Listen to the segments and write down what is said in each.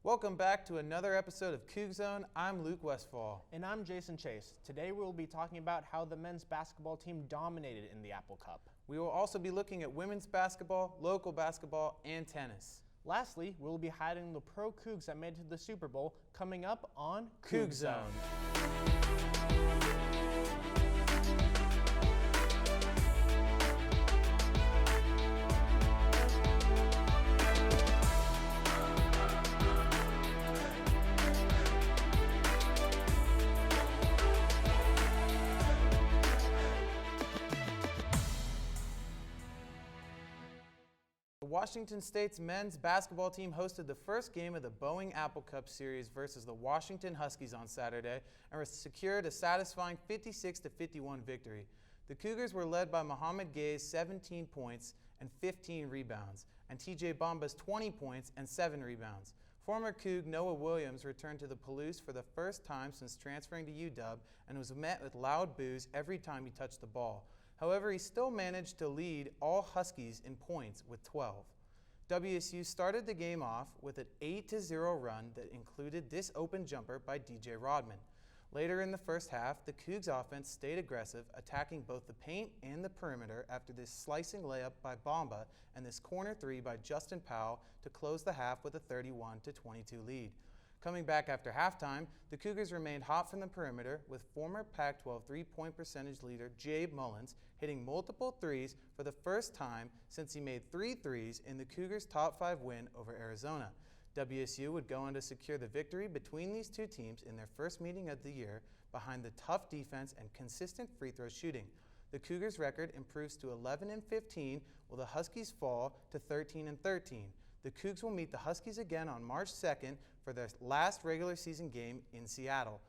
Welcome back to another episode of CougZone. I'm Luke Westfall. And I'm Jason Chase. Today we will be talking about how the men's basketball team dominated in the Apple Cup. We will also be looking at women's basketball, local basketball, and tennis. Lastly, we will be highlighting the pro Cougs that made it to the Super Bowl coming up on CougZone. Washington State's men's basketball team hosted the first game of the Boeing Apple Cup Series versus the Washington Huskies on Saturday and secured a satisfying 56-51 victory. The Cougars were led by Mohamed Gay's 17 points and 15 rebounds, and TJ Bamba's 20 points and 7 rebounds. Former Coug Noah Williams returned to the Palouse for the first time since transferring to UW and was met with loud boos every time he touched the ball. However, he still managed to lead all Huskies in points with 12. WSU started the game off with an 8-0 run that included this open jumper by DJ Rodman. Later in the first half, the Cougs offense stayed aggressive, attacking both the paint and the perimeter after this slicing layup by Bamba and this corner three by Justin Powell to close the half with a 31-22 lead. Coming back after halftime, the Cougars remained hot from the perimeter with former Pac-12 three-point percentage leader Jabe Mullins hitting multiple threes for the first time since he made 3 threes in the Cougars' top 5 win over Arizona. WSU would go on to secure the victory between these two teams in their first meeting of the year behind the tough defense and consistent free throw shooting. The Cougars' record improves to 11-15, while the Huskies fall to 13-13. The Cougs will meet the Huskies again on March 2nd for their last regular season game in Seattle.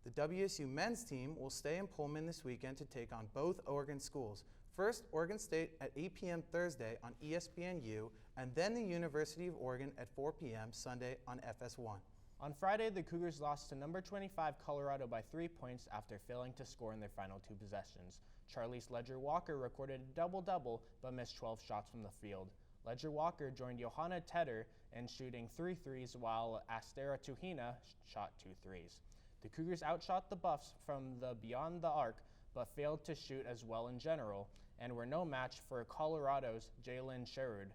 The WSU men's team will stay in Pullman this weekend to take on both Oregon schools. First, Oregon State at 8 p.m. Thursday on ESPNU, and then the University of Oregon at 4 p.m. Sunday on FS1. On Friday, the Cougars lost to number 25 Colorado by 3 points after failing to score in their final 2 possessions. Charlize Ledger-Walker recorded a double-double but missed 12 shots from the field. Ledger-Walker joined Johanna Tedder in shooting 3 threes while Astera Tuhina shot 2 threes. The Cougars outshot the Buffs from the beyond the arc but failed to shoot as well in general and were no match for Colorado's Jalen Sherrod,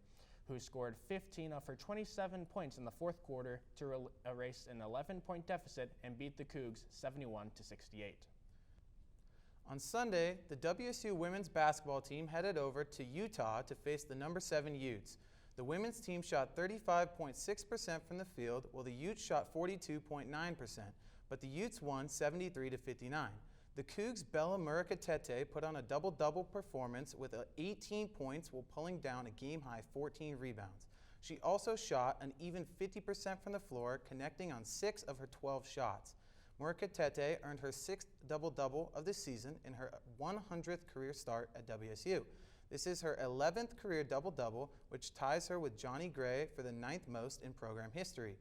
who scored 15 of her 27 points in the fourth quarter to erase an 11-point deficit and beat the Cougs 71-68. On Sunday, the WSU women's basketball team headed over to Utah to face the number 7 Utes. The women's team shot 35.6% from the field, while the Utes shot 42.9%, but the Utes won 73-59. The Cougs' Bella Murakatete put on a double-double performance with 18 points while pulling down a game-high 14 rebounds. She also shot an even 50% from the floor, connecting on 6 of her 12 shots. Murakatete earned her 6th double-double of the season in her 100th career start at WSU. This is her 11th career double-double, which ties her with Johnny Gray for the 9th most in program history.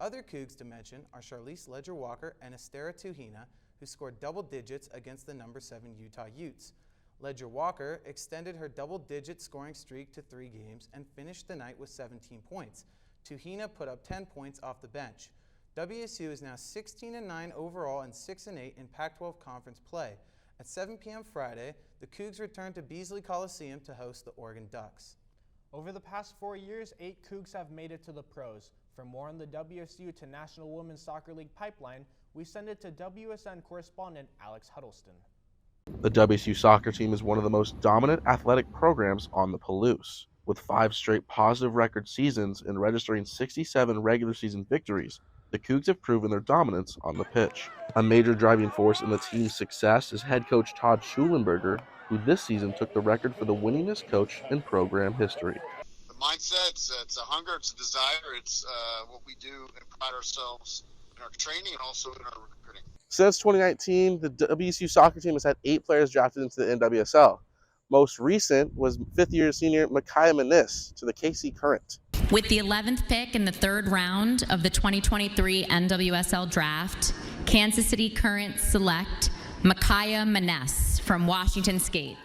Other Cougs to mention are Charlize Ledger-Walker and Astera Tuhina, who scored double digits against the number 7 Utah Utes. Ledger-Walker extended her double-digit scoring streak to 3 games and finished the night with 17 points. Tuhina put up 10 points off the bench. WSU is now 16-9 overall and 6-8 in Pac-12 conference play. At 7 p.m. Friday, the Cougs return to Beasley Coliseum to host the Oregon Ducks. Over the past 4 years, 8 Cougs have made it to the pros. For more on the WSU to National Women's Soccer League pipeline, we send it to WSN correspondent Alex Huddleston. The WSU soccer team is one of the most dominant athletic programs on the Palouse. With 5 straight positive record seasons and registering 67 regular season victories, the Cougs have proven their dominance on the pitch. A major driving force in the team's success is head coach Todd Schulenberger, who this season took the record for the winningest coach in program history. The mindset, it's a hunger, it's a desire, it's what we do and pride ourselves in our training and also in our recruiting. Since 2019, the WSU soccer team has had 8 players drafted into the NWSL. Most recent was 5th-year senior Micaiah Manis to the KC Current. With the 11th pick in the 3rd round of the 2023 NWSL draft, Kansas City Current select Micaiah Manis from Washington State.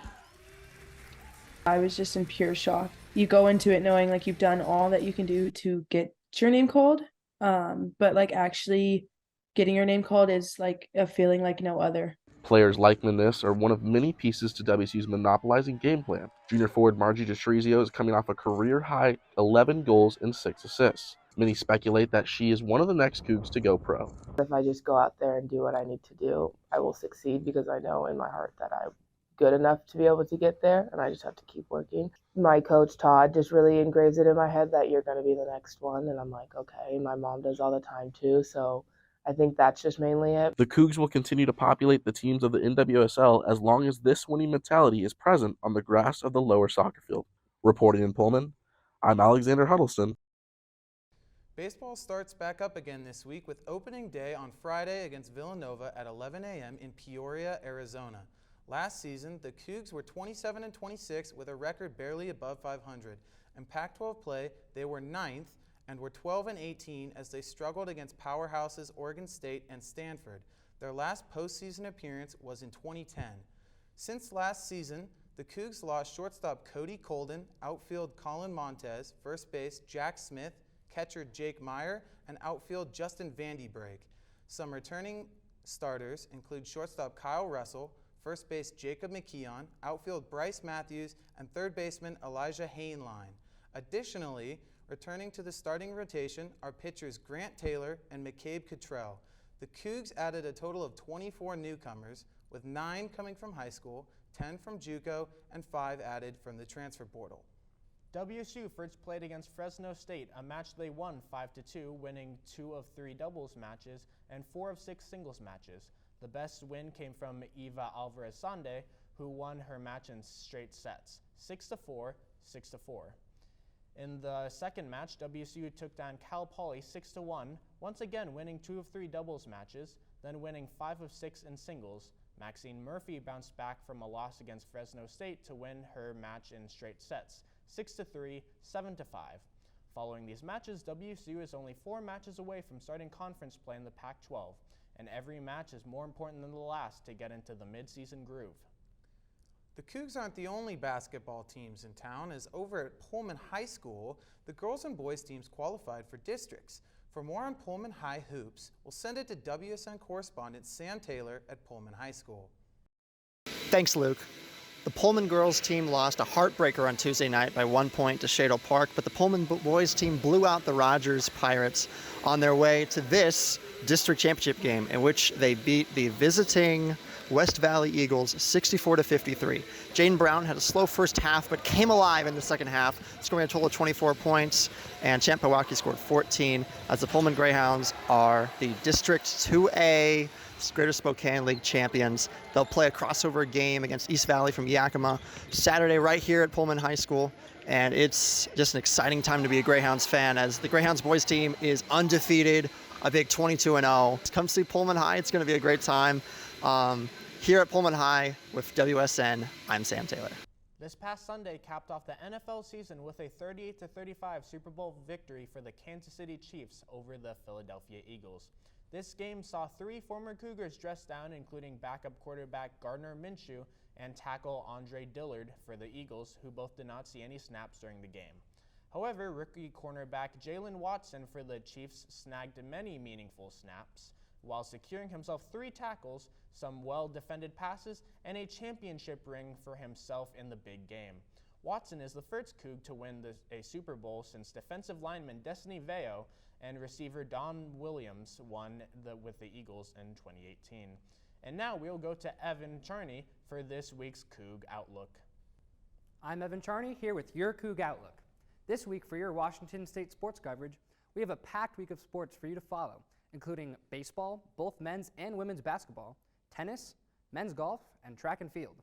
I was just in pure shock. You go into it knowing like you've done all that you can do to get your name called, but like actually getting your name called is like a feeling like no other. Players like Maness are one of many pieces to WSU's monopolizing game plan. Junior forward Margie Destrizio is coming off a career-high 11 goals and 6 assists. Many speculate that she is one of the next Cougs to go pro. If I just go out there and do what I need to do, I will succeed because I know in my heart that I'm good enough to be able to get there, and I just have to keep working. My coach, Todd, just really engraves it in my head that you're going to be the next one, and I'm like, okay. My mom does all the time too, so I think that's just mainly it. The Cougs will continue to populate the teams of the NWSL as long as this winning mentality is present on the grass of the lower soccer field. Reporting in Pullman, I'm Alexander Huddleston. Baseball starts back up again this week with opening day on Friday against Villanova at 11 a.m. in Peoria, Arizona. Last season, the Cougs were 27-26 with a record barely above 500. In Pac-12 play, they were 9th and were 12-18 as they struggled against powerhouses Oregon State and Stanford. Their last postseason appearance was in 2010. Since last season, the Cougs lost shortstop Cody Colden, outfield Colin Montez, first base Jack Smith, catcher Jake Meyer, and outfield Justin Vandybrake. Some returning starters include shortstop Kyle Russell, first base Jacob McKeon, outfield Bryce Matthews, and third baseman Elijah Hainline. Additionally, returning to the starting rotation are pitchers Grant Taylor and McCabe Cottrell. The Cougs added a total of 24 newcomers, with 9 coming from high school, 10 from JUCO, and 5 added from the transfer portal. WSU first played against Fresno State, a match they won 5-2, winning 2 of 3 doubles matches and 4 of 6 singles matches. The best win came from Eva Alvarez-Sande, who won her match in straight sets, 6-4, 6-4. In the second match, WSU took down Cal Poly 6-1, once again winning 2 of 3 doubles matches, then winning 5 of 6 in singles. Maxine Murphy bounced back from a loss against Fresno State to win her match in straight sets, 6-3, 7-5. Following these matches, WSU is only 4 matches away from starting conference play in the Pac-12, and every match is more important than the last to get into the mid-season groove. The Cougs aren't the only basketball teams in town, as over at Pullman High School, the girls and boys teams qualified for districts. For more on Pullman High hoops, we'll send it to WSN correspondent Sam Taylor at Pullman High School. Thanks, Luke. The Pullman girls team lost a heartbreaker on Tuesday night by 1 point to Shadle Park, but the Pullman boys team blew out the Rogers Pirates on their way to this district championship game, in which they beat the visiting West Valley Eagles 64-53. Jaden Brown had a slow first half, but came alive in the second half, scoring a total of 24 points, and Champ Pewaukee scored 14, as the Pullman Greyhounds are the District 2A Greater Spokane League champions. They'll play a crossover game against East Valley from Yakima Saturday right here at Pullman High School, and it's just an exciting time to be a Greyhounds fan, as the Greyhounds boys team is undefeated, a big 22-0. Come see Pullman High. It's going to be a great time. Here at Pullman High with WSN, I'm Sam Taylor. This past Sunday capped off the NFL season with a 38-35 Super Bowl victory for the Kansas City Chiefs over the Philadelphia Eagles. This game saw 3 former Cougars dressed down, including backup quarterback Gardner Minshew and tackle Andre Dillard for the Eagles, who both did not see any snaps during the game. However, rookie cornerback Jalen Watson for the Chiefs snagged many meaningful snaps, while securing himself 3 tackles, some well-defended passes, and a championship ring for himself in the big game. Watson is the first Coug to win a Super Bowl since defensive lineman Destiny Veo and receiver Don Williams won with the Eagles in 2018. And now we'll go to Evan Charney for this week's Coug Outlook. I'm Evan Charney here with your Coug Outlook. This week for your Washington State sports coverage, we have a packed week of sports for you to follow, including baseball, both men's and women's basketball, tennis, men's golf, and track and field.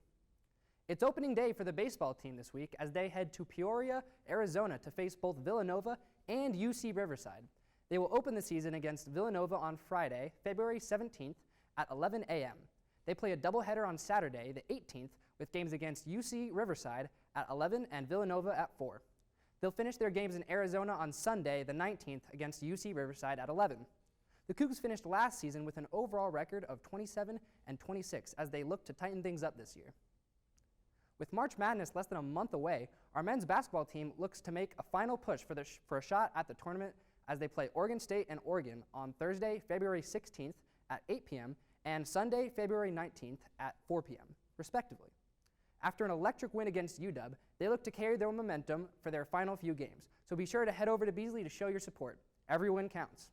It's opening day for the baseball team this week as they head to Peoria, Arizona to face both Villanova and UC Riverside. They will open the season against Villanova on Friday, February 17th at 11 a.m. They play a doubleheader on Saturday, the 18th, with games against UC Riverside at 11 and Villanova at 4. They'll finish their games in Arizona on Sunday, the 19th, against UC Riverside at 11. The Cougs finished last season with an overall record of 27-26 as they look to tighten things up this year. With March Madness less than a month away, our men's basketball team looks to make a final push for a shot at the tournament as they play Oregon State and Oregon on Thursday, February 16th at 8 p.m. and Sunday, February 19th at 4 p.m., respectively. After an electric win against UW, they look to carry their momentum for their final few games, so be sure to head over to Beasley to show your support. Every win counts.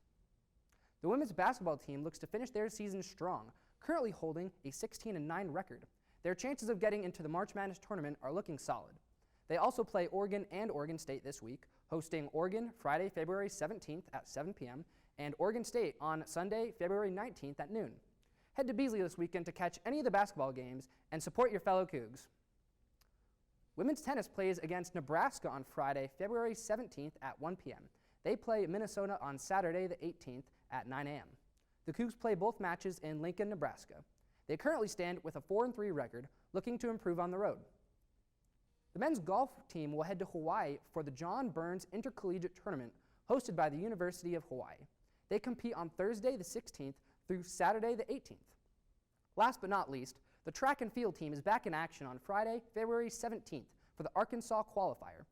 The women's basketball team looks to finish their season strong, currently holding a 16-9 record. Their chances of getting into the March Madness tournament are looking solid. They also play Oregon and Oregon State this week, hosting Oregon Friday, February 17th at 7 p.m., and Oregon State on Sunday, February 19th at noon. Head to Beasley this weekend to catch any of the basketball games and support your fellow Cougs. Women's tennis plays against Nebraska on Friday, February 17th at 1 p.m. They play Minnesota on Saturday, the 18th at 9 a.m. The Cougs play both matches in Lincoln, Nebraska. They currently stand with a 4-3 record, looking to improve on the road. The men's golf team will head to Hawaii for the John Burns Intercollegiate Tournament hosted by the University of Hawaii. They compete on Thursday, the 16th through Saturday, the 18th. Last but not least, the track and field team is back in action on Friday, February 17th for the Arkansas Qualifier.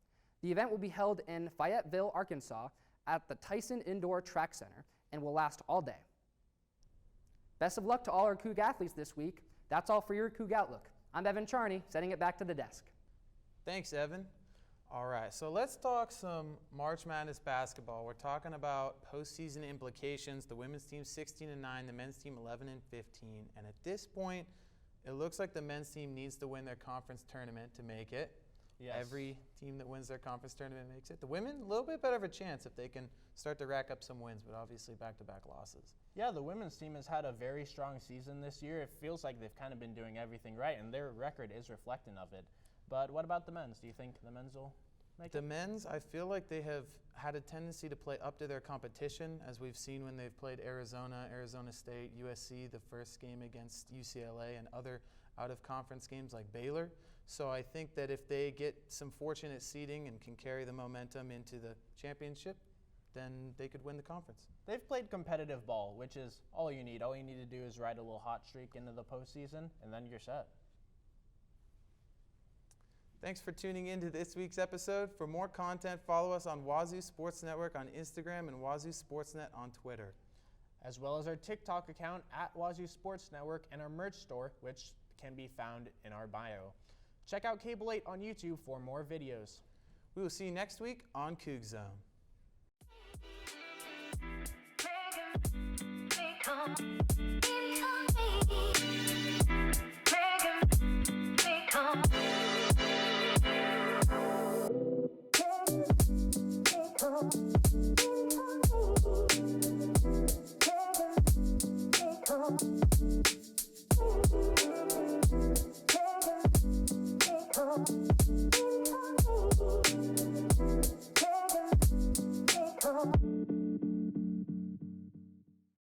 The event will be held in Fayetteville, Arkansas at the Tyson Indoor Track Center and will last all day. Best of luck to all our Coug athletes this week. That's all for your Coug Outlook. I'm Evan Charney, sending it back to the desk. Thanks, Evan. All right, so let's talk some March Madness basketball. We're talking about postseason implications. The women's team 16-9, the men's team 11-15. And at this point, it looks like the men's team needs to win their conference tournament to make it. Yes. Every team that wins their conference tournament makes it. The women, a little bit better of a chance if they can start to rack up some wins, but obviously back-to-back losses. Yeah, the women's team has had a very strong season this year. It feels like they've kind of been doing everything right, and their record is reflecting of it. But what about the men's? Do you think the men's will make it? The men's, I feel like they have had a tendency to play up to their competition, as we've seen when they've played Arizona, Arizona State, USC, the first game against UCLA, and other out-of-conference games like Baylor. So I think that if they get some fortunate seeding and can carry the momentum into the championship, then they could win the conference. They've played competitive ball, which is all you need. All you need to do is ride a little hot streak into the postseason, and then you're set. Thanks for tuning in to this week's episode. For more content, follow us on Wazoo Sports Network on Instagram and Wazoo Sportsnet on Twitter. As well as our TikTok account at Wazoo Sports Network and our merch store, which can be found in our bio. Check out Cable 8 on YouTube for more videos. We will see you next week on CougZone.